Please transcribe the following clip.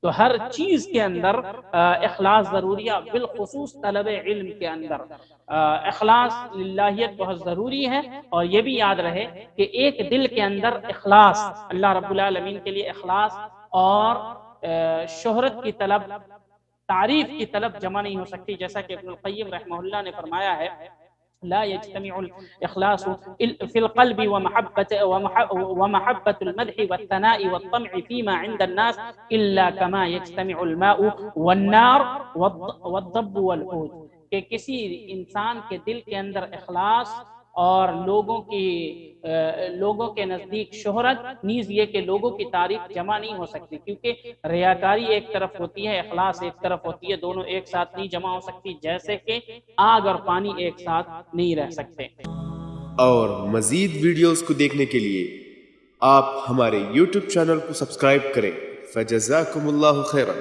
تو ہر چیز کے اندر اخلاص ضروری ہے، بالخصوص طلب علم کے اندر اخلاص للہیت بہت ضروری ہے۔ اور یہ بھی یاد رہے کہ ایک دل کے اندر اخلاص اللہ رب العالمین کے لیے اخلاص اور شہرت کی طلب، تعریف کی طلب جمع نہیں ہو سکتی، جیسا کہ ابن القیم رحمہ اللہ نے فرمایا ہے لا يجتمع الإخلاص في القلب ومحبة المدح والثناء والطمع فيما عند الناس إلا كما يجتمع الماء والنار والضب والعود، کہ کسی انسان کے دل کے اندر اخلاص اور لوگوں کے نزدیک شہرت، نیز یہ کہ لوگوں کی تعریف جمع نہیں ہو سکتی، کیونکہ ریاکاری ایک طرف ہوتی ہے، اخلاص ایک طرف ہوتی ہے، دونوں ایک ساتھ نہیں جمع ہو سکتی، جیسے کہ آگ اور پانی ایک ساتھ نہیں رہ سکتے۔ اور مزید ویڈیوز کو دیکھنے کے لیے آپ ہمارے YouTube چینل کو سبسکرائب کریں۔ فجزاکم اللہ خیرا۔